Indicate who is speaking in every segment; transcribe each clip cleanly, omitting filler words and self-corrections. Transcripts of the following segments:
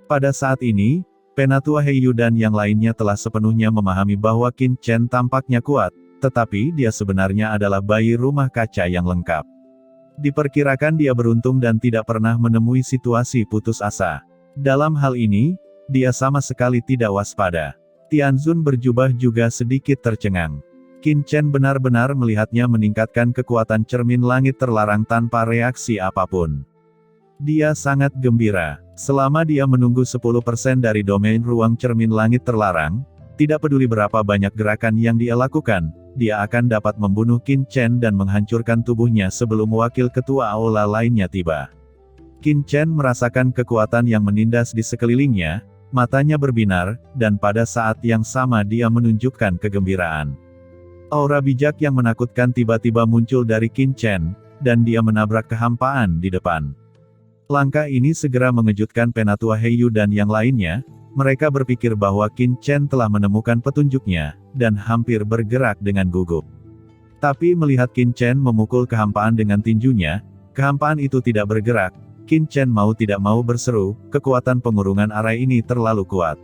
Speaker 1: Pada saat ini, Penatua Heiyu dan yang lainnya telah sepenuhnya memahami bahwa Qin Chen tampaknya kuat, tetapi dia sebenarnya adalah bayi rumah kaca yang lengkap. Diperkirakan dia beruntung dan tidak pernah menemui situasi putus asa. Dalam hal ini, dia sama sekali tidak waspada. Tianzun berjubah juga sedikit tercengang. Qin Chen benar-benar melihatnya meningkatkan kekuatan cermin langit terlarang tanpa reaksi apapun. Dia sangat gembira. Selama dia menunggu 10% dari domain ruang cermin langit terlarang, tidak peduli berapa banyak gerakan yang dia lakukan, dia akan dapat membunuh Qin Chen dan menghancurkan tubuhnya sebelum wakil ketua aula lainnya tiba. Qin Chen merasakan kekuatan yang menindas di sekelilingnya, matanya berbinar, dan pada saat yang sama dia menunjukkan kegembiraan. Aura bijak yang menakutkan tiba-tiba muncul dari Qin Chen, dan dia menabrak kehampaan di depan. Langkah ini segera mengejutkan Penatua Heiyu dan yang lainnya, mereka berpikir bahwa Qin Chen telah menemukan petunjuknya, dan hampir bergerak dengan gugup. Tapi melihat Qin Chen memukul kehampaan dengan tinjunya, kehampaan itu tidak bergerak. Qin Chen mau tidak mau berseru, kekuatan pengurungan arai ini terlalu kuat.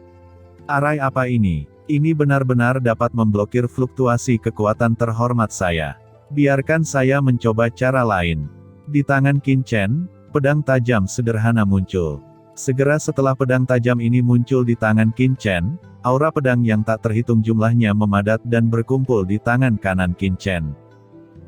Speaker 1: Arai apa ini? Ini benar-benar dapat memblokir fluktuasi kekuatan terhormat saya. Biarkan saya mencoba cara lain. Di tangan Qin Chen, pedang tajam sederhana muncul. Segera setelah pedang tajam ini muncul di tangan Qin Chen, aura pedang yang tak terhitung jumlahnya memadat dan berkumpul di tangan kanan Qin Chen.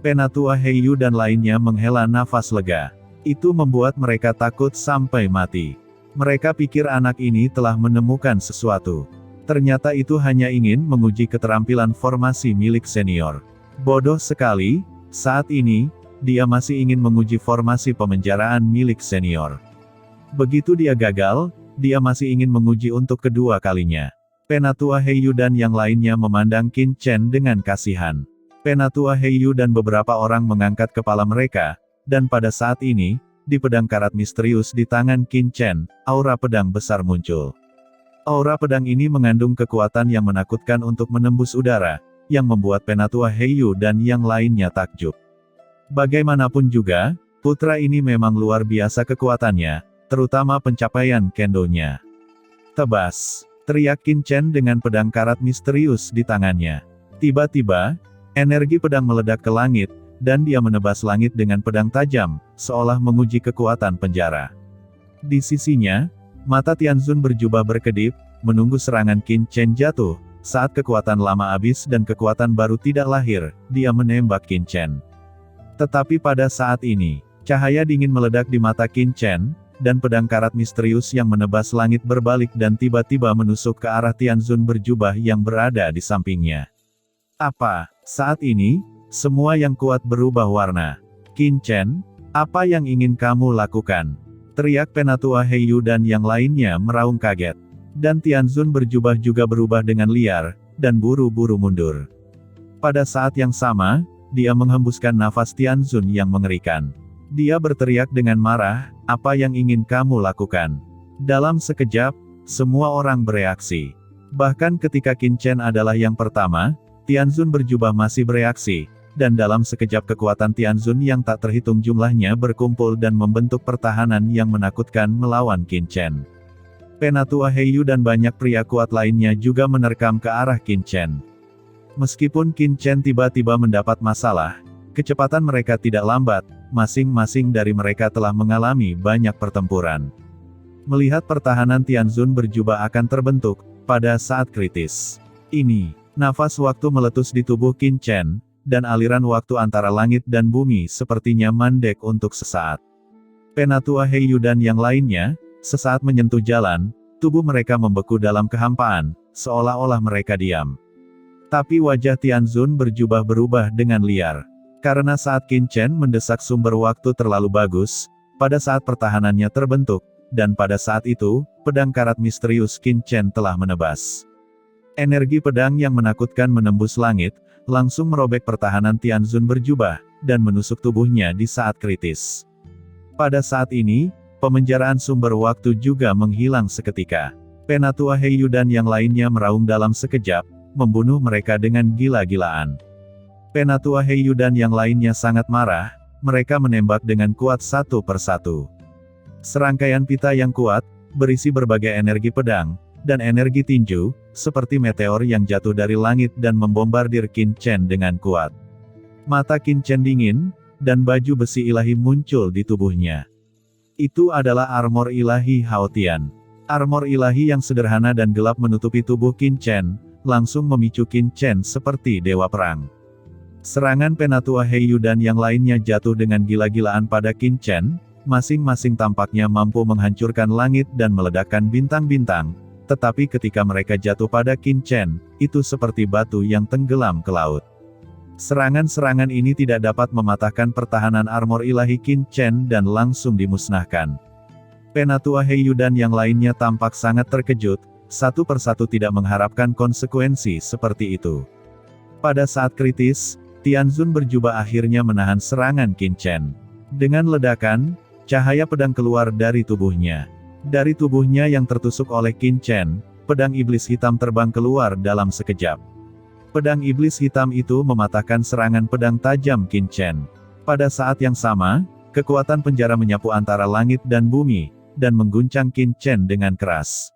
Speaker 1: Penatua Heiyu dan lainnya menghela nafas lega. Itu membuat mereka takut sampai mati. Mereka pikir anak ini telah menemukan sesuatu. Ternyata itu hanya ingin menguji keterampilan formasi milik senior. Bodoh sekali, saat ini, dia masih ingin menguji formasi pemenjaraan milik senior. Begitu dia gagal, dia masih ingin menguji untuk kedua kalinya. Penatua Heiyu dan yang lainnya memandang Qin Chen dengan kasihan. Penatua Heiyu dan beberapa orang mengangkat kepala mereka, dan pada saat ini, di pedang karat misterius di tangan Qin Chen, aura pedang besar muncul. Aura pedang ini mengandung kekuatan yang menakutkan untuk menembus udara, yang membuat Penatua Heiyu dan yang lainnya takjub. Bagaimanapun juga, putra ini memang luar biasa kekuatannya, terutama pencapaian kendonya. Tebas, teriak Qin Chen dengan pedang karat misterius di tangannya. Tiba-tiba, energi pedang meledak ke langit, dan dia menebas langit dengan pedang tajam, seolah menguji kekuatan penjara. Di sisinya, mata Tianzun berjubah berkedip, menunggu serangan Qin Chen jatuh. Saat kekuatan lama habis dan kekuatan baru tidak lahir, dia menembak Qin Chen. Tetapi pada saat ini, cahaya dingin meledak di mata Qin Chen, dan pedang karat misterius yang menebas langit berbalik dan tiba-tiba menusuk ke arah Tianzun berjubah yang berada di sampingnya. Apa? Saat ini, semua yang kuat berubah warna. Qin Chen, apa yang ingin kamu lakukan? Teriak Penatua Heiyu dan yang lainnya meraung kaget. Dan Tianzun berjubah juga berubah dengan liar, dan buru-buru mundur. Pada saat yang sama, dia menghembuskan nafas Tianzun yang mengerikan. Dia berteriak dengan marah, apa yang ingin kamu lakukan? Dalam sekejap, semua orang bereaksi. Bahkan ketika Qin Chen adalah yang pertama, Tianzun berjubah masih bereaksi, dan dalam sekejap kekuatan Tianzun yang tak terhitung jumlahnya berkumpul dan membentuk pertahanan yang menakutkan melawan Qin Chen. Penatua Heiyu dan banyak pria kuat lainnya juga menerkam ke arah Qin Chen. Meskipun Qin Chen tiba-tiba mendapat masalah, kecepatan mereka tidak lambat, masing-masing dari mereka telah mengalami banyak pertempuran. Melihat pertahanan Tianzun berjubah akan terbentuk, pada saat kritis ini, nafas waktu meletus di tubuh Qin Chen, dan aliran waktu antara langit dan bumi sepertinya mandek untuk sesaat. Penatua Heiyu dan yang lainnya, sesaat menyentuh jalan, tubuh mereka membeku dalam kehampaan, seolah-olah mereka diam. Tapi wajah Tianzun berjubah berubah dengan liar. Karena saat Qin Chen mendesak sumber waktu terlalu bagus, pada saat pertahanannya terbentuk, dan pada saat itu, pedang karat misterius Qin Chen telah menebas. Energi pedang yang menakutkan menembus langit, langsung merobek pertahanan Tianzun berjubah, dan menusuk tubuhnya di saat kritis. Pada saat ini, pemenjaraan sumber waktu juga menghilang seketika. Penatua Heiyu dan yang lainnya meraung dalam sekejap, membunuh mereka dengan gila-gilaan. Penatua Heiyu dan yang lainnya sangat marah, mereka menembak dengan kuat satu persatu. Serangkaian pita yang kuat, berisi berbagai energi pedang, dan energi tinju, seperti meteor yang jatuh dari langit dan membombardir Qin Chen dengan kuat. Mata Qin Chen dingin, dan baju besi ilahi muncul di tubuhnya. Itu adalah armor ilahi Hao Tian. Armor ilahi yang sederhana dan gelap menutupi tubuh Qin Chen, langsung memicu Qin Chen seperti dewa perang. Serangan Penatua Heiyu dan yang lainnya jatuh dengan gila-gilaan pada Qin Chen, masing-masing tampaknya mampu menghancurkan langit dan meledakkan bintang-bintang, tetapi ketika mereka jatuh pada Qin Chen, itu seperti batu yang tenggelam ke laut. Serangan-serangan ini tidak dapat mematahkan pertahanan armor ilahi Qin Chen dan langsung dimusnahkan. Penatua Heiyu dan yang lainnya tampak sangat terkejut, satu persatu tidak mengharapkan konsekuensi seperti itu. Pada saat kritis, Tianzun berjubah akhirnya menahan serangan Qin Chen. Dengan ledakan, cahaya pedang keluar dari tubuhnya. Dari tubuhnya yang tertusuk oleh Qin Chen, pedang iblis hitam terbang keluar dalam sekejap. Pedang iblis hitam itu mematahkan serangan pedang tajam Qin Chen. Pada saat yang sama, kekuatan penjara menyapu antara langit dan bumi, dan mengguncang Qin Chen dengan keras.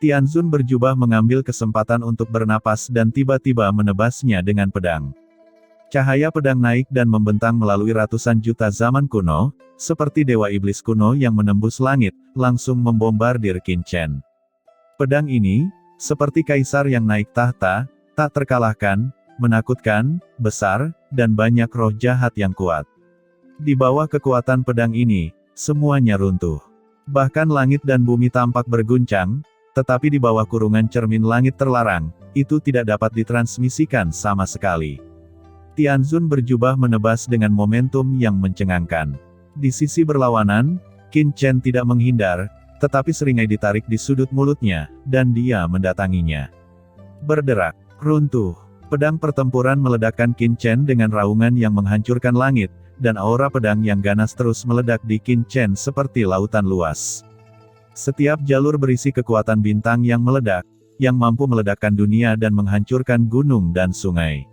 Speaker 1: Tianzun berjubah mengambil kesempatan untuk bernapas dan tiba-tiba menebasnya dengan pedang. Cahaya pedang naik dan membentang melalui ratusan juta zaman kuno, seperti dewa iblis kuno yang menembus langit, langsung membombardir Qin Chen. Pedang ini, seperti kaisar yang naik tahta, tak terkalahkan, menakutkan, besar, dan banyak roh jahat yang kuat. Di bawah kekuatan pedang ini, semuanya runtuh. Bahkan langit dan bumi tampak berguncang, tetapi di bawah kurungan cermin langit terlarang, itu tidak dapat ditransmisikan sama sekali. Tianzun berjubah menebas dengan momentum yang mencengangkan. Di sisi berlawanan, Qin Chen tidak menghindar, tetapi seringai ditarik di sudut mulutnya, dan dia mendatanginya. Berderak, runtuh, pedang pertempuran meledakkan Qin Chen dengan raungan yang menghancurkan langit, dan aura pedang yang ganas terus meledak di Qin Chen seperti lautan luas. Setiap jalur berisi kekuatan bintang yang meledak, yang mampu meledakkan dunia dan menghancurkan gunung dan sungai.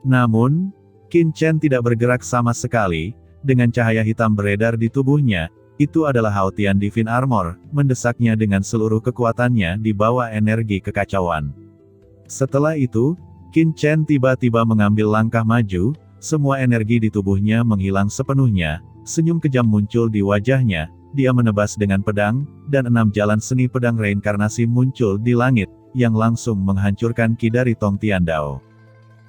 Speaker 1: Namun, Qin Chen tidak bergerak sama sekali, dengan cahaya hitam beredar di tubuhnya, itu adalah Hao Tian Divine Armor, mendesaknya dengan seluruh kekuatannya di bawah energi kekacauan. Setelah itu, Qin Chen tiba-tiba mengambil langkah maju, semua energi di tubuhnya menghilang sepenuhnya, senyum kejam muncul di wajahnya, dia menebas dengan pedang, dan 6 jalan seni pedang reinkarnasi muncul di langit, yang langsung menghancurkan Qi dari Tong Tiandao.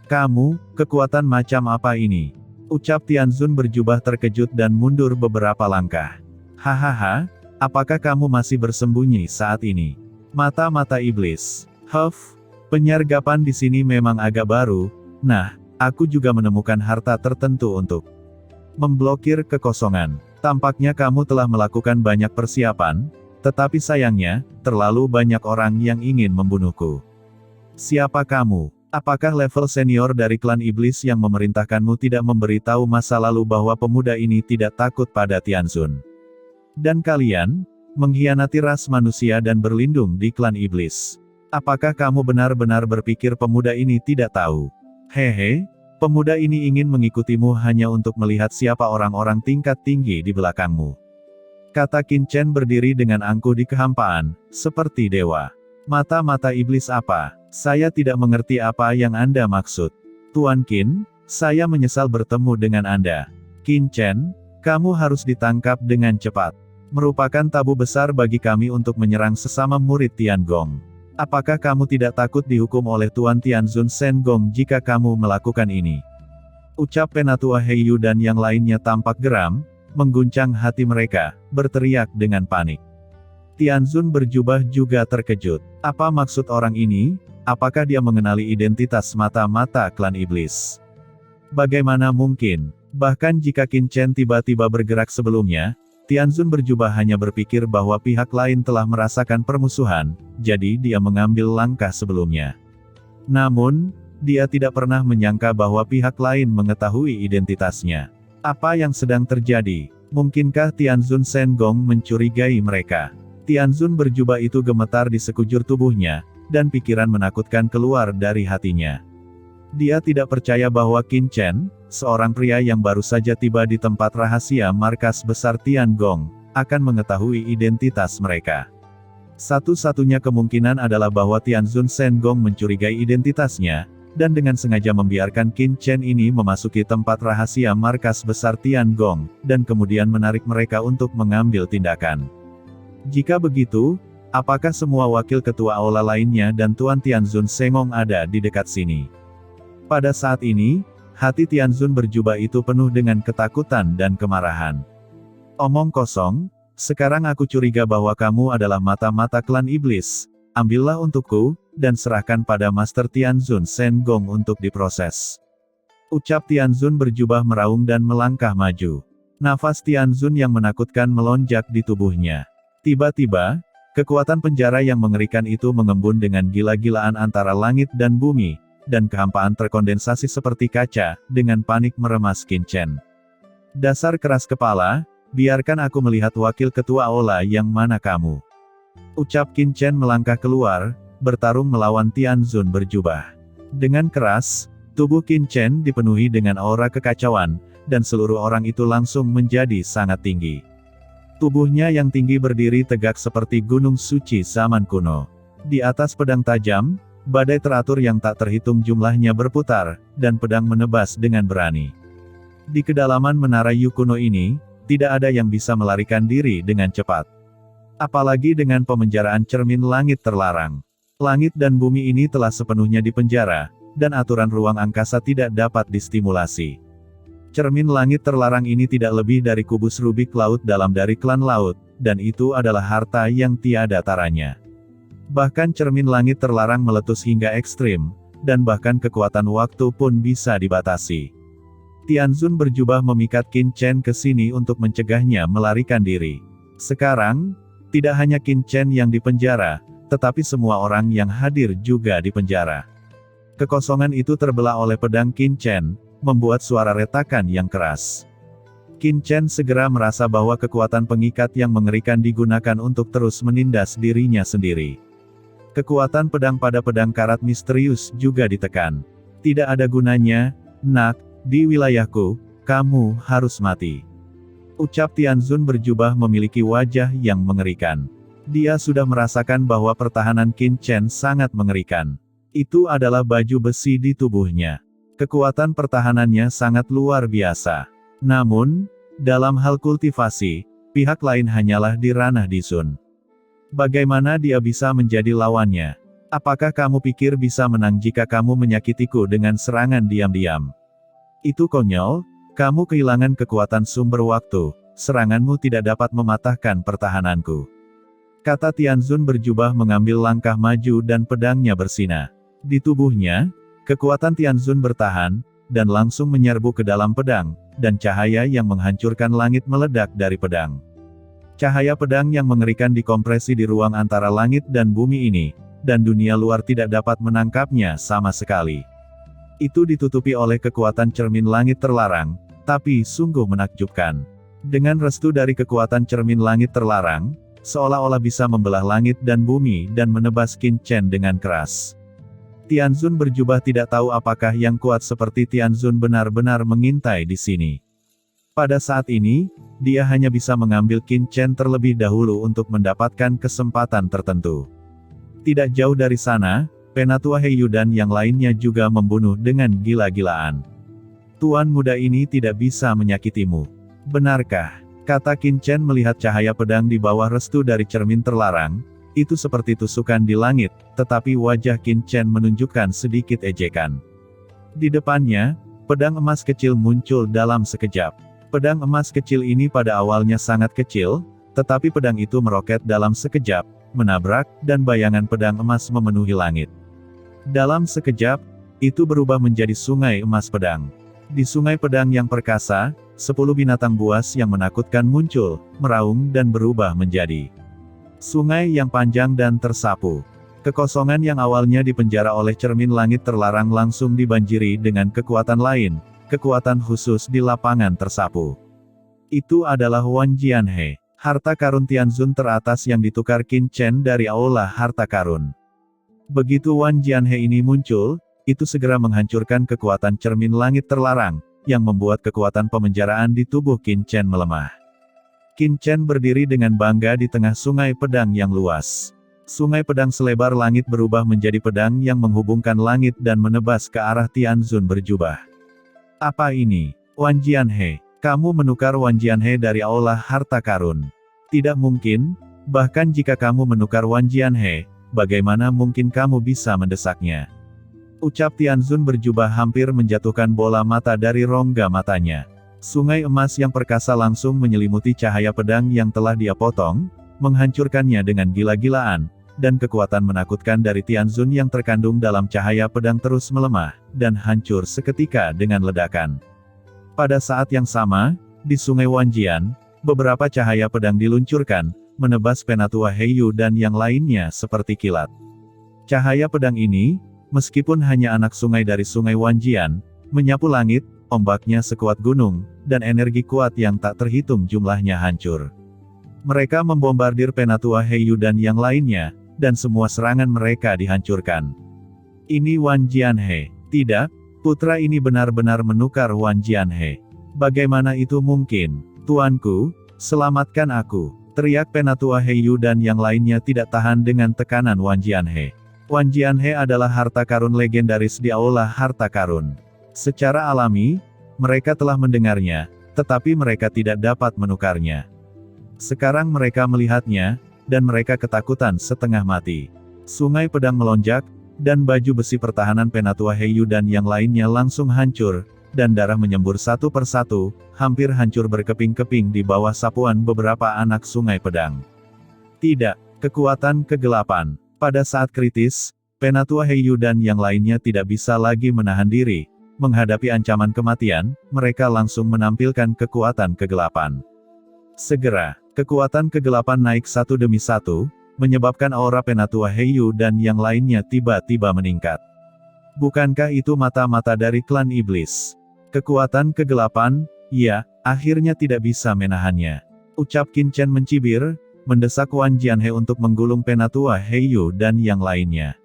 Speaker 1: Kamu, kekuatan macam apa ini? Ucap Tianzun berjubah terkejut dan mundur beberapa langkah. Hahaha, apakah kamu masih bersembunyi saat ini? Mata-mata iblis. Huff, penyergapan di sini memang agak baru. Nah, aku juga menemukan harta tertentu untuk memblokir kekosongan. Tampaknya kamu telah melakukan banyak persiapan, tetapi sayangnya, terlalu banyak orang yang ingin membunuhku. Siapa kamu? Apakah level senior dari klan iblis yang memerintahkanmu tidak memberitahu masa lalu bahwa pemuda ini tidak takut pada Tianzun? Dan kalian, mengkhianati ras manusia dan berlindung di klan iblis. Apakah kamu benar-benar berpikir pemuda ini tidak tahu? Hehe, pemuda ini ingin mengikutimu hanya untuk melihat siapa orang-orang tingkat tinggi di belakangmu. Kata Qin Chen berdiri dengan angkuh di kehampaan, seperti dewa. Mata-mata iblis apa? Saya tidak mengerti apa yang Anda maksud. Tuan Qin, saya menyesal bertemu dengan Anda. Qin Chen, kamu harus ditangkap dengan cepat. Merupakan tabu besar bagi kami untuk menyerang sesama murid Tiangong. Apakah kamu tidak takut dihukum oleh Tuan Tianzun Sengong jika kamu melakukan ini? Ucap Penatua Heiyu dan yang lainnya tampak geram, mengguncang hati mereka, berteriak dengan panik. Tianzun berjubah juga terkejut. Apa maksud orang ini? Apakah dia mengenali identitas mata-mata klan iblis? Bagaimana mungkin? Bahkan jika Qin Chen tiba-tiba bergerak sebelumnya, Tianzun berjubah hanya berpikir bahwa pihak lain telah merasakan permusuhan, jadi dia mengambil langkah sebelumnya. Namun, dia tidak pernah menyangka bahwa pihak lain mengetahui identitasnya. Apa yang sedang terjadi? Mungkinkah Tianzun Sengong mencurigai mereka? Tianzun berjubah itu gemetar di sekujur tubuhnya, dan pikiran menakutkan keluar dari hatinya. Dia tidak percaya bahwa Qin Chen, seorang pria yang baru saja tiba di tempat rahasia markas besar Tiangong, akan mengetahui identitas mereka. Satu-satunya kemungkinan adalah bahwa Tianzun Sengong mencurigai identitasnya, dan dengan sengaja membiarkan Qin Chen ini memasuki tempat rahasia markas besar Tiangong, dan kemudian menarik mereka untuk mengambil tindakan. Jika begitu, apakah semua wakil ketua aula lainnya dan Tuan Tianzun Sengong ada di dekat sini? Pada saat ini, hati Tianzun berjubah itu penuh dengan ketakutan dan kemarahan. Omong kosong, sekarang aku curiga bahwa kamu adalah mata-mata klan iblis. Ambillah untukku, dan serahkan pada Master Tianzun Sengong untuk diproses. Ucap Tianzun berjubah meraung dan melangkah maju. Nafas Tianzun yang menakutkan melonjak di tubuhnya. Tiba-tiba, kekuatan penjara yang mengerikan itu mengembun dengan gila-gilaan antara langit dan bumi, dan kehampaan terkondensasi seperti kaca, dengan panik meremas Qin Chen. Dasar keras kepala, biarkan aku melihat wakil ketua aula yang mana kamu. Ucap Qin Chen melangkah keluar, bertarung melawan Tianzun berjubah. Dengan keras, tubuh Qin Chen dipenuhi dengan aura kekacauan, dan seluruh orang itu langsung menjadi sangat tinggi. Tubuhnya yang tinggi berdiri tegak seperti gunung suci zaman kuno. Di atas pedang tajam, badai teratur yang tak terhitung jumlahnya berputar, dan pedang menebas dengan berani. Di kedalaman menara Yu kuno ini, tidak ada yang bisa melarikan diri dengan cepat. Apalagi dengan pemenjaraan cermin langit terlarang. Langit dan bumi ini telah sepenuhnya dipenjara, dan aturan ruang angkasa tidak dapat distimulasi. Cermin langit terlarang ini tidak lebih dari kubus rubik laut dalam dari klan laut, dan itu adalah harta yang tiada taranya. Bahkan cermin langit terlarang meletus hingga ekstrim, dan bahkan kekuatan waktu pun bisa dibatasi. Tianzun berjubah memikat Qin Chen ke sini untuk mencegahnya melarikan diri. Sekarang, tidak hanya Qin Chen yang dipenjara, tetapi semua orang yang hadir juga dipenjara. Kekosongan itu terbelah oleh pedang Qin Chen, membuat suara retakan yang keras. Qin Chen segera merasa bahwa kekuatan pengikat yang mengerikan digunakan untuk terus menindas dirinya sendiri. Kekuatan pedang pada pedang karat misterius juga ditekan. Tidak ada gunanya, nak. Di wilayahku, kamu harus mati. Ucap Tianzun berjubah memiliki wajah yang mengerikan. Dia sudah merasakan bahwa pertahanan Qin Chen sangat mengerikan. Itu adalah baju besi di tubuhnya. Kekuatan pertahanannya sangat luar biasa. Namun, dalam hal kultivasi, pihak lain hanyalah di ranah Disun. Bagaimana dia bisa menjadi lawannya? Apakah kamu pikir bisa menang jika kamu menyakitiku dengan serangan diam-diam? Itu konyol, kamu kehilangan kekuatan sumber waktu, seranganmu tidak dapat mematahkan pertahananku. Kata Tianzun berjubah mengambil langkah maju dan pedangnya bersinar. Di tubuhnya, kekuatan Tianzun bertahan, dan langsung menyerbu ke dalam pedang, dan cahaya yang menghancurkan langit meledak dari pedang. Cahaya pedang yang mengerikan dikompresi di ruang antara langit dan bumi ini, dan dunia luar tidak dapat menangkapnya sama sekali. Itu ditutupi oleh kekuatan cermin langit terlarang, tapi sungguh menakjubkan. Dengan restu dari kekuatan cermin langit terlarang, seolah-olah bisa membelah langit dan bumi dan menebas Qin Chen dengan keras. Tianzun berjubah tidak tahu apakah yang kuat seperti Tianzun benar-benar mengintai di sini. Pada saat ini, dia hanya bisa mengambil Qin Chen terlebih dahulu untuk mendapatkan kesempatan tertentu. Tidak jauh dari sana, Penatua Heiyu dan yang lainnya juga membunuh dengan gila-gilaan. Tuan muda ini tidak bisa menyakitimu. Benarkah? Kata Qin Chen melihat cahaya pedang di bawah restu dari cermin terlarang, itu seperti tusukan di langit, tetapi wajah Qin Chen menunjukkan sedikit ejekan. Di depannya, pedang emas kecil muncul dalam sekejap. Pedang emas kecil ini pada awalnya sangat kecil, tetapi pedang itu meroket dalam sekejap, menabrak, dan bayangan pedang emas memenuhi langit. Dalam sekejap, itu berubah menjadi sungai emas pedang. Di sungai pedang yang perkasa, 10 binatang buas yang menakutkan muncul, meraung dan berubah menjadi sungai yang panjang dan tersapu. Kekosongan yang awalnya dipenjara oleh cermin langit terlarang langsung dibanjiri dengan kekuatan lain, kekuatan khusus di lapangan tersapu. Itu adalah Wan Jianhe, harta karun Tianzun teratas yang ditukar Qin Chen dari aula harta karun. Begitu Wan Jianhe ini muncul, itu segera menghancurkan kekuatan cermin langit terlarang, yang membuat kekuatan pemenjaraan di tubuh Qin Chen melemah. Qin Chen berdiri dengan bangga di tengah sungai pedang yang luas. Sungai pedang selebar langit berubah menjadi pedang yang menghubungkan langit dan menebas ke arah Tianzun berjubah. Apa ini? Wan Jianhe, kamu menukar Wan Jianhe dari aula harta karun. Tidak mungkin, bahkan jika kamu menukar Wan Jianhe, bagaimana mungkin kamu bisa mendesaknya? Ucap Tianzun berjubah hampir menjatuhkan bola mata dari rongga matanya. Sungai emas yang perkasa langsung menyelimuti cahaya pedang yang telah dia potong, menghancurkannya dengan gila-gilaan, dan kekuatan menakutkan dari Tianzun yang terkandung dalam cahaya pedang terus melemah, dan hancur seketika dengan ledakan. Pada saat yang sama, di sungai Wanjian, beberapa cahaya pedang diluncurkan, menebas Penatua Heiyu dan yang lainnya seperti kilat. Cahaya pedang ini, meskipun hanya anak sungai dari sungai Wanjian, menyapu langit, ombaknya sekuat gunung, dan energi kuat yang tak terhitung jumlahnya hancur. Mereka membombardir Penatua Heiyu dan yang lainnya, dan semua serangan mereka dihancurkan. Ini Wan Jianhe. Tidak, putra ini benar-benar menukar Wan Jianhe. Bagaimana itu mungkin? Tuanku, selamatkan aku, teriak Penatua Heiyu dan yang lainnya tidak tahan dengan tekanan Wan Jianhe. Wan Jianhe adalah harta karun legendaris di aula harta karun. Secara alami, mereka telah mendengarnya, tetapi mereka tidak dapat menukarnya. Sekarang mereka melihatnya, dan mereka ketakutan setengah mati. Sungai pedang melonjak, dan baju besi pertahanan Penatua Heiyu dan yang lainnya langsung hancur, dan darah menyembur satu persatu, hampir hancur berkeping-keping di bawah sapuan beberapa anak sungai pedang. Tidak, kekuatan kegelapan. Pada saat kritis, Penatua Heiyu dan yang lainnya tidak bisa lagi menahan diri. Menghadapi ancaman kematian, mereka langsung menampilkan kekuatan kegelapan. Segera, kekuatan kegelapan naik satu demi satu, menyebabkan aura Penatua Heiyu dan yang lainnya tiba-tiba meningkat. Bukankah itu mata-mata dari klan iblis? Kekuatan kegelapan, ya, akhirnya tidak bisa menahannya. Ucap Qin Chen mencibir, mendesak Wan Jianhe untuk menggulung Penatua Heiyu dan yang lainnya.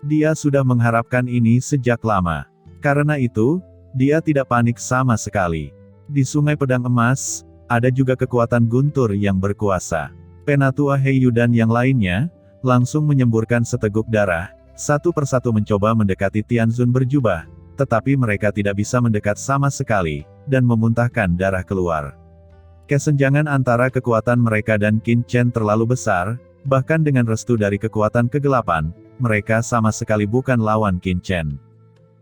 Speaker 1: Dia sudah mengharapkan ini sejak lama. Karena itu, dia tidak panik sama sekali. Di Sungai Pedang Emas, ada juga kekuatan guntur yang berkuasa. Penatua Heiyu dan yang lainnya, langsung menyemburkan seteguk darah, satu persatu mencoba mendekati Tianzun berjubah, tetapi mereka tidak bisa mendekat sama sekali, dan memuntahkan darah keluar. Kesenjangan antara kekuatan mereka dan Qin Chen terlalu besar, bahkan dengan restu dari kekuatan kegelapan, mereka sama sekali bukan lawan Qin Chen.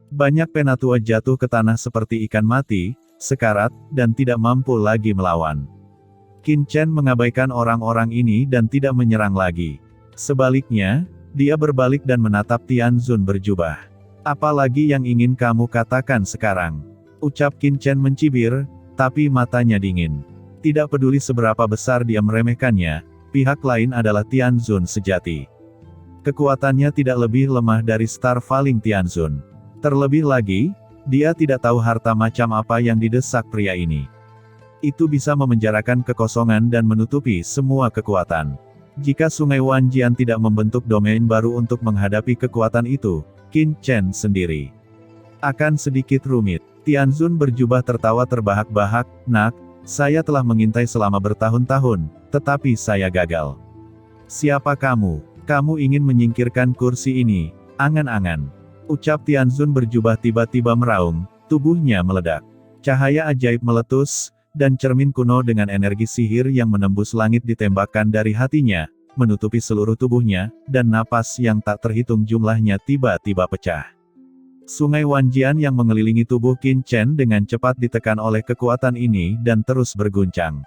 Speaker 1: Banyak penatua jatuh ke tanah seperti ikan mati, sekarat, dan tidak mampu lagi melawan. Qin Chen mengabaikan orang-orang ini dan tidak menyerang lagi. Sebaliknya, dia berbalik dan menatap Tianzun berjubah. Apalagi yang ingin kamu katakan sekarang? Ucap Qin Chen mencibir, tapi matanya dingin. Tidak peduli seberapa besar dia meremehkannya, pihak lain adalah Tianzun sejati. Kekuatannya tidak lebih lemah dari Star Falling Tianzun. Terlebih lagi, dia tidak tahu harta macam apa yang didesak pria ini. Itu bisa memenjarakan kekosongan dan menutupi semua kekuatan. Jika Sungai Wanjian tidak membentuk domain baru untuk menghadapi kekuatan itu, Qin Chen sendiri akan sedikit rumit. Tianzun berjubah tertawa terbahak-bahak, "Nak, saya telah mengintai selama bertahun-tahun, tetapi saya gagal." "Siapa kamu? Kamu ingin menyingkirkan kursi ini?" "Angan-angan." Ucap Tianzun berjubah tiba-tiba meraung, tubuhnya meledak. Cahaya ajaib meletus, dan cermin kuno dengan energi sihir yang menembus langit ditembakkan dari hatinya, menutupi seluruh tubuhnya, dan napas yang tak terhitung jumlahnya tiba-tiba pecah. Sungai Wanjian yang mengelilingi tubuh Qin Chen dengan cepat ditekan oleh kekuatan ini dan terus berguncang.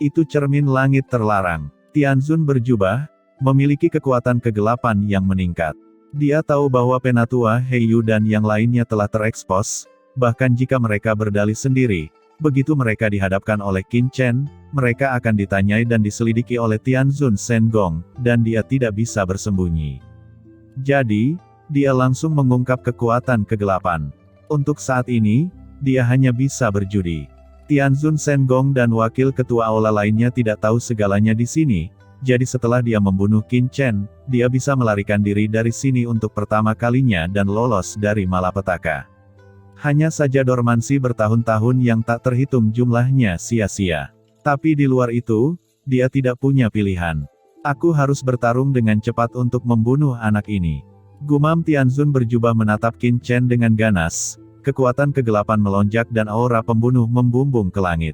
Speaker 1: Itu cermin langit terlarang. Tianzun berjubah, memiliki kekuatan kegelapan yang meningkat. Dia tahu bahwa Penatua Heiyu dan yang lainnya telah terekspos, bahkan jika mereka berdalih sendiri, begitu mereka dihadapkan oleh Qin Chen, mereka akan ditanyai dan diselidiki oleh Tianzun Sengong, dan dia tidak bisa bersembunyi. Jadi, dia langsung mengungkap kekuatan kegelapan. Untuk saat ini, dia hanya bisa berjudi. Tianzun Sengong dan wakil ketua aula lainnya tidak tahu segalanya di sini. Jadi setelah dia membunuh Qin Chen, dia bisa melarikan diri dari sini untuk pertama kalinya dan lolos dari malapetaka. Hanya saja dormansi bertahun-tahun yang tak terhitung jumlahnya sia-sia. Tapi di luar itu, dia tidak punya pilihan. Aku harus bertarung dengan cepat untuk membunuh anak ini. Gumam Tianzun berjubah menatap Qin Chen dengan ganas, kekuatan kegelapan melonjak dan aura pembunuh membumbung ke langit.